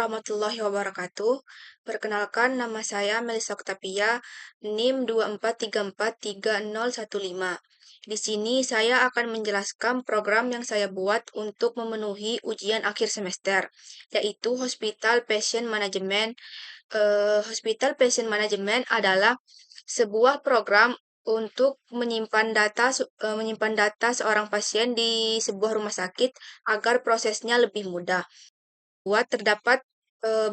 warahmatullahi wabarakatuh. Perkenalkan, nama saya Melisa Oktavia, NIM 24343015. Di sini saya akan menjelaskan program yang saya buat untuk memenuhi ujian akhir semester, yaitu Hospital Patient Management. Hospital Patient Management adalah sebuah program untuk menyimpan data seorang pasien di sebuah rumah sakit agar prosesnya lebih mudah. Terdapat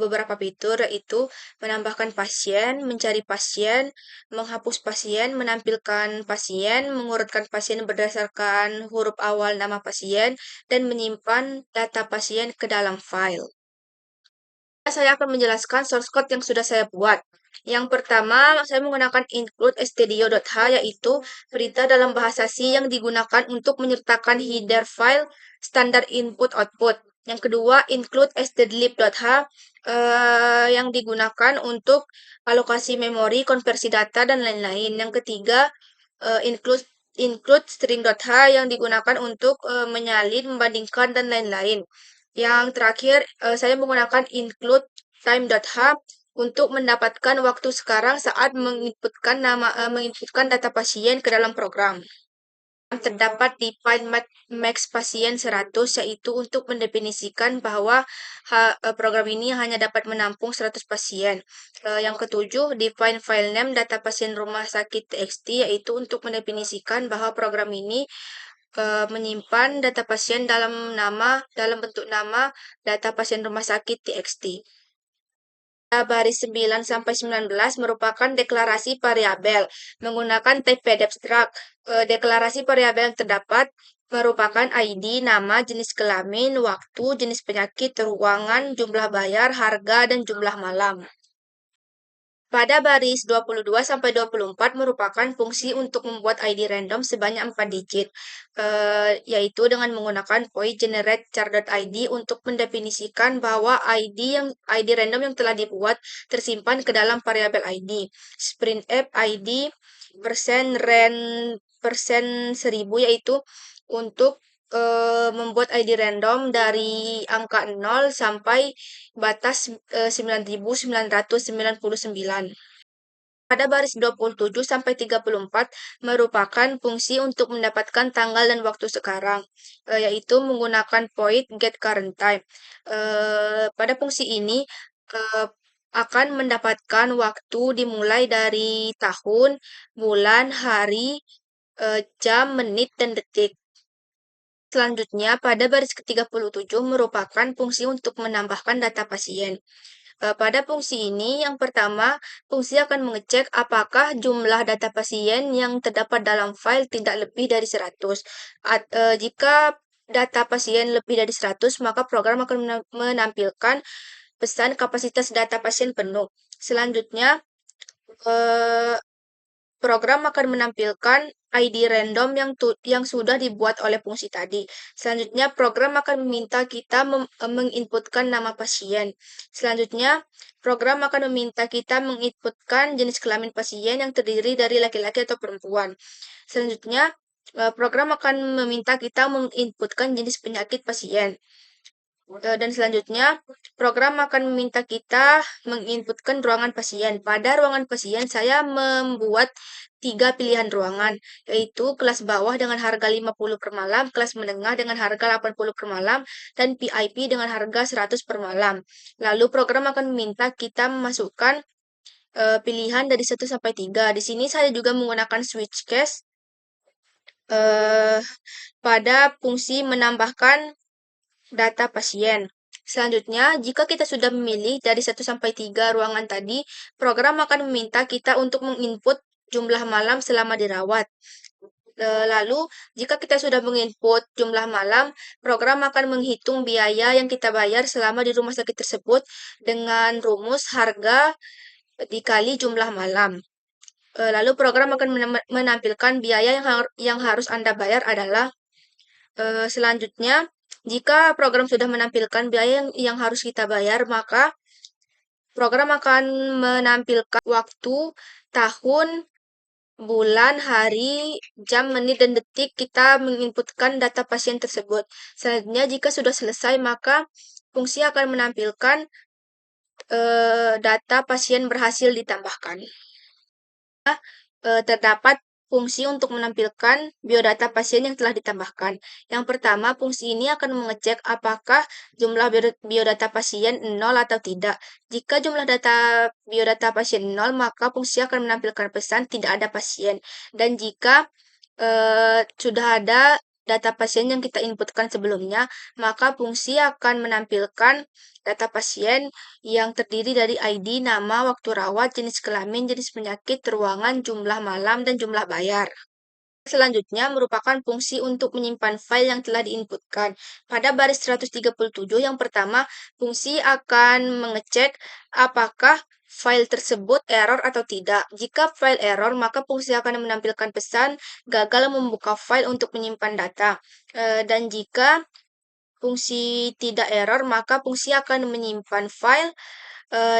beberapa fitur, yaitu menambahkan pasien, mencari pasien, menghapus pasien, menampilkan pasien, mengurutkan pasien berdasarkan huruf awal nama pasien, dan menyimpan data pasien ke dalam file. Saya akan menjelaskan source code yang sudah saya buat. Yang pertama, saya menggunakan include stdio.h, yaitu perintah dalam bahasa C yang digunakan untuk menyertakan header file standar input-output. Yang kedua, include stdlib.h yang digunakan untuk alokasi memori, konversi data, dan lain-lain. Yang ketiga, include string.h yang digunakan untuk menyalin, membandingkan, dan lain-lain. Yang terakhir, saya menggunakan include time.h untuk mendapatkan waktu sekarang saat menginputkan data pasien ke dalam program. Terdapat di file max pasien 100, yaitu untuk mendefinisikan bahwa program ini hanya dapat menampung 100 pasien. Yang ketujuh, define file name data pasien rumah sakit txt, yaitu untuk mendefinisikan bahwa program ini menyimpan data pasien dalam bentuk nama data pasien rumah sakit txt. Baris 9 sampai 19 merupakan deklarasi variabel menggunakan type abstract. Deklarasi variabel yang terdapat merupakan ID, nama, jenis kelamin, waktu, jenis penyakit, ruangan, jumlah bayar, harga, dan jumlah malam. Pada baris 22 sampai 24 merupakan fungsi untuk membuat ID random sebanyak 4 digit, yaitu dengan menggunakan void generate char.id untuk mendefinisikan bahwa ID random yang telah dibuat tersimpan ke dalam variabel ID. Sprintf ID %1000, yaitu untuk membuat ID random dari angka 0 sampai batas 9999. Pada baris 27 sampai 34 merupakan fungsi untuk mendapatkan tanggal dan waktu sekarang, yaitu menggunakan void get current time. Pada fungsi ini akan mendapatkan waktu dimulai dari tahun, bulan, hari, jam, menit, dan detik. Selanjutnya, pada baris ke-37 merupakan fungsi untuk menambahkan data pasien. Pada fungsi ini, yang pertama, fungsi akan mengecek apakah jumlah data pasien yang terdapat dalam file tidak lebih dari 100. Jika data pasien lebih dari 100, maka program akan menampilkan pesan kapasitas data pasien penuh. Selanjutnya, program akan menampilkan ID random yang sudah dibuat oleh fungsi tadi. Selanjutnya, program akan meminta kita menginputkan nama pasien. Selanjutnya, program akan meminta kita menginputkan jenis kelamin pasien yang terdiri dari laki-laki atau perempuan. Selanjutnya, program akan meminta kita menginputkan jenis penyakit pasien. Dan selanjutnya, program akan meminta kita menginputkan ruangan pasien. Pada ruangan pasien, saya membuat 3 pilihan ruangan, yaitu kelas bawah dengan harga 50 per malam, kelas menengah dengan harga 80 per malam, dan VIP dengan harga 100 per malam. Lalu program akan meminta kita memasukkan pilihan dari 1 sampai 3. Di sini saya juga menggunakan switch case pada fungsi menambahkan data pasien. Selanjutnya, jika kita sudah memilih dari 1 sampai 3 ruangan tadi, program akan meminta kita untuk menginput jumlah malam selama dirawat. Lalu, jika kita sudah menginput jumlah malam, program akan menghitung biaya yang kita bayar selama di rumah sakit tersebut dengan rumus harga dikali jumlah malam. Lalu, program akan menampilkan biaya yang harus Anda bayar adalah selanjutnya, jika program sudah menampilkan biaya yang harus kita bayar, maka program akan menampilkan waktu, tahun, bulan, hari, jam, menit, dan detik kita menginputkan data pasien tersebut. Selanjutnya, jika sudah selesai, maka fungsi akan menampilkan data pasien berhasil ditambahkan. Terdapat fungsi untuk menampilkan biodata pasien yang telah ditambahkan. Yang pertama, fungsi ini akan mengecek apakah jumlah biodata pasien nol atau tidak. Jika jumlah biodata pasien nol, maka fungsi akan menampilkan pesan tidak ada pasien. Dan jika sudah ada data pasien yang kita inputkan sebelumnya, maka fungsi akan menampilkan data pasien yang terdiri dari ID, nama, waktu rawat, jenis kelamin, jenis penyakit, ruangan, jumlah malam, dan jumlah bayar. Selanjutnya merupakan fungsi untuk menyimpan file yang telah diinputkan. Pada baris 137 yang pertama, fungsi akan mengecek apakah file tersebut error atau tidak. Jika file error, maka fungsi akan menampilkan pesan gagal membuka file untuk menyimpan data. Dan jika fungsi tidak error, maka fungsi akan menyimpan file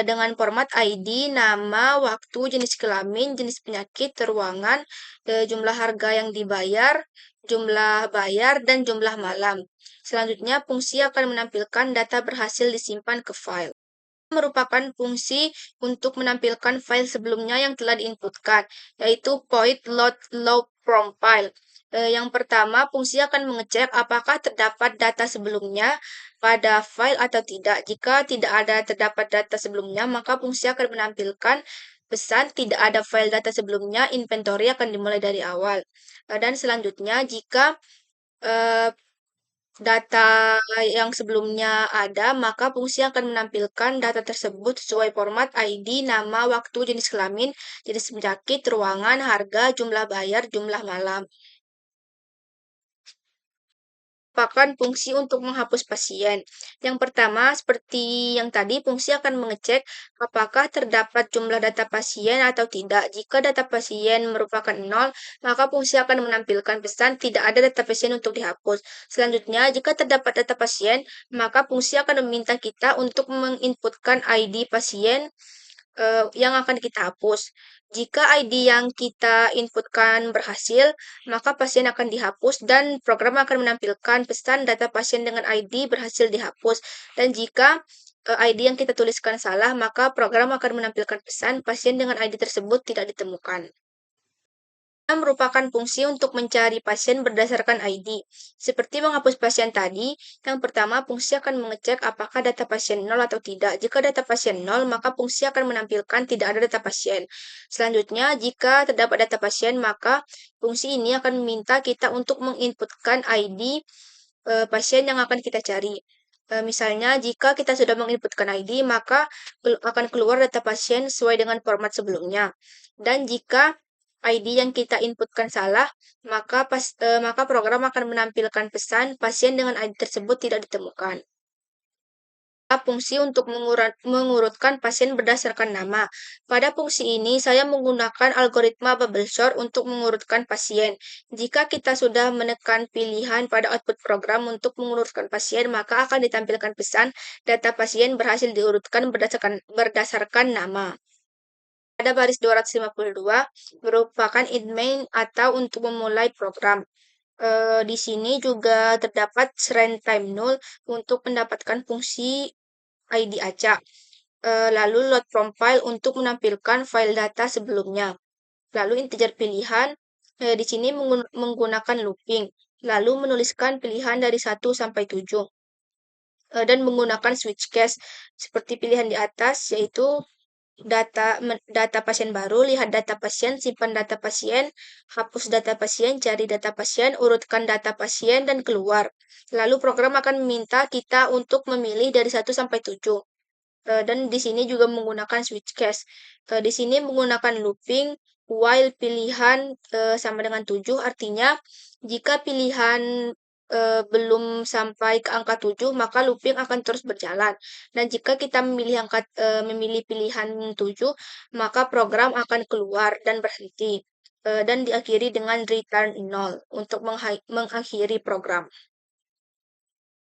dengan format ID, nama, waktu, jenis kelamin, jenis penyakit, ruangan, jumlah harga yang dibayar, jumlah bayar, dan jumlah malam. Selanjutnya, fungsi akan menampilkan data berhasil disimpan ke file. Merupakan fungsi untuk menampilkan file sebelumnya yang telah diinputkan, yaitu point load low from file. Yang pertama, fungsi akan mengecek apakah terdapat data sebelumnya pada file atau tidak. Jika tidak ada terdapat data sebelumnya, maka fungsi akan menampilkan pesan tidak ada file data sebelumnya, inventory akan dimulai dari awal. Dan selanjutnya, jika eh, data yang sebelumnya ada, maka fungsi akan menampilkan data tersebut sesuai format ID, nama, waktu, jenis kelamin, jenis penyakit, ruangan, harga, jumlah bayar, jumlah malam. Merupakan fungsi untuk menghapus pasien. Yang pertama, seperti yang tadi, fungsi akan mengecek apakah terdapat jumlah data pasien atau tidak. Jika data pasien merupakan nol, maka fungsi akan menampilkan pesan tidak ada data pasien untuk dihapus. Selanjutnya, jika terdapat data pasien, maka fungsi akan meminta kita untuk menginputkan ID pasien yang akan kita hapus. Jika ID yang kita inputkan berhasil, maka pasien akan dihapus dan program akan menampilkan pesan data pasien dengan ID berhasil dihapus. Dan jika ID yang kita tuliskan salah, maka program akan menampilkan pesan pasien dengan ID tersebut tidak ditemukan. Merupakan fungsi untuk mencari pasien berdasarkan ID. Seperti menghapus pasien tadi, yang pertama fungsi akan mengecek apakah data pasien nol atau tidak. Jika data pasien nol, maka fungsi akan menampilkan tidak ada data pasien. Selanjutnya, jika terdapat data pasien, maka fungsi ini akan meminta kita untuk menginputkan ID pasien yang akan kita cari. Misalnya, jika kita sudah menginputkan ID, maka akan keluar data pasien sesuai dengan format sebelumnya. Dan jika ID yang kita inputkan salah, maka program akan menampilkan pesan pasien dengan ID tersebut tidak ditemukan. Fungsi untuk mengurutkan pasien berdasarkan nama. Pada fungsi ini, saya menggunakan algoritma bubble sort untuk mengurutkan pasien. Jika kita sudah menekan pilihan pada output program untuk mengurutkan pasien, maka akan ditampilkan pesan data pasien berhasil diurutkan berdasarkan nama. Pada baris 252 merupakan main atau untuk memulai program. Di sini juga terdapat runtime null untuk mendapatkan fungsi ID acak. Lalu load from file untuk menampilkan file data sebelumnya. Lalu integer pilihan, di sini menggunakan looping. Lalu menuliskan pilihan dari 1 sampai 7. Dan menggunakan switch case seperti pilihan di atas, yaitu data pasien baru, lihat data pasien, simpan data pasien, hapus data pasien, cari data pasien, urutkan data pasien, dan keluar. Lalu program akan meminta kita untuk memilih dari 1 sampai 7. Dan di sini juga menggunakan switch case. Di sini menggunakan looping while pilihan sama dengan 7, artinya jika pilihan belum sampai ke angka 7, maka looping akan terus berjalan. Dan jika kita memilih pilihan 7, maka program akan keluar dan berhenti. Dan diakhiri dengan return 0 untuk mengakhiri program.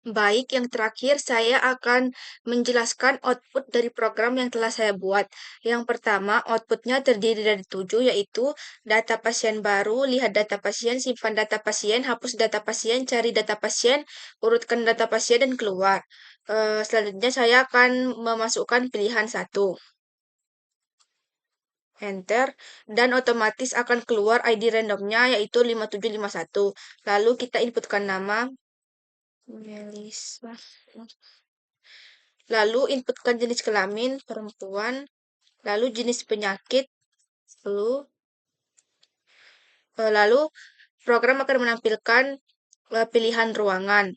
Baik, yang terakhir saya akan menjelaskan output dari program yang telah saya buat. Yang pertama, outputnya terdiri dari 7, yaitu data pasien baru, lihat data pasien, simpan data pasien, hapus data pasien, cari data pasien, urutkan data pasien, dan keluar. Selanjutnya saya akan memasukkan pilihan satu, enter, dan otomatis akan keluar ID randomnya, yaitu 5751. Lalu kita inputkan nama, Melisa. Lalu inputkan jenis kelamin perempuan, lalu jenis penyakit, lalu lalu program akan menampilkan pilihan ruangan.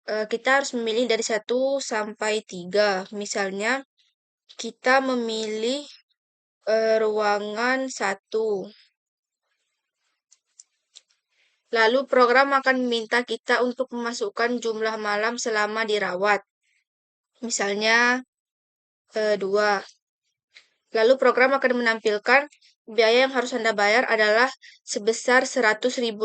Kita harus memilih dari 1 sampai 3. Misalnya kita memilih ruangan 1. Lalu program akan meminta kita untuk memasukkan jumlah malam selama dirawat. Misalnya 2. Lalu program akan menampilkan biaya yang harus Anda bayar adalah sebesar Rp100.000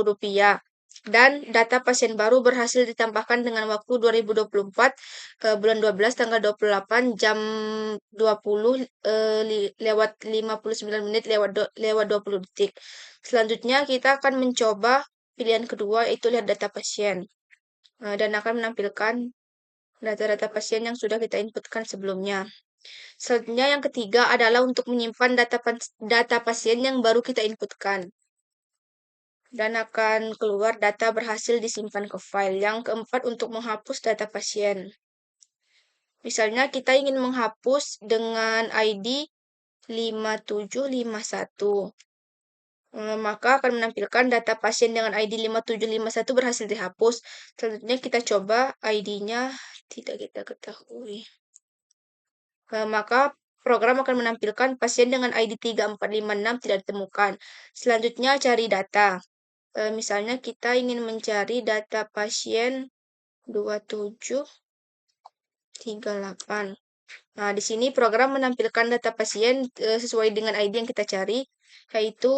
dan data pasien baru berhasil ditambahkan dengan waktu 2024 bulan 12 tanggal 28 jam 20 lewat 59 menit lewat 20 detik. Selanjutnya kita akan mencoba pilihan kedua, yaitu lihat data pasien, dan akan menampilkan data-data pasien yang sudah kita inputkan sebelumnya. Selanjutnya yang ketiga adalah untuk menyimpan data pasien yang baru kita inputkan. Dan akan keluar data berhasil disimpan ke file. Yang keempat untuk menghapus data pasien. Misalnya kita ingin menghapus dengan ID 5751. Maka akan menampilkan data pasien dengan ID 5751 berhasil dihapus. Selanjutnya kita coba ID-nya tidak kita ketahui. Maka program akan menampilkan pasien dengan ID 3456 tidak ditemukan. Selanjutnya cari data. Misalnya kita ingin mencari data pasien 2738. Nah, di sini program menampilkan data pasien sesuai dengan ID yang kita cari, yaitu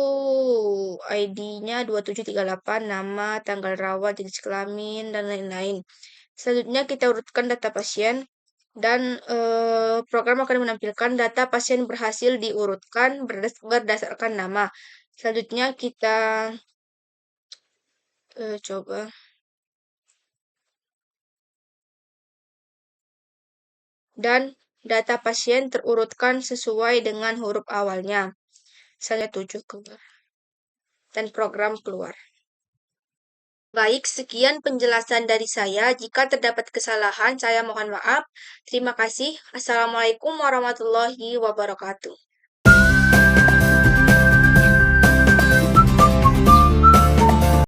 ID-nya 2738, nama, tanggal rawat, jenis kelamin, dan lain-lain. Selanjutnya kita urutkan data pasien dan program akan menampilkan data pasien berhasil diurutkan berdasarkan nama. Selanjutnya kita coba. Dan data pasien terurutkan sesuai dengan huruf awalnya. Saya 7 keluar. Dan program keluar. Baik, sekian penjelasan dari saya. Jika terdapat kesalahan, saya mohon maaf. Terima kasih. Assalamualaikum warahmatullahi wabarakatuh.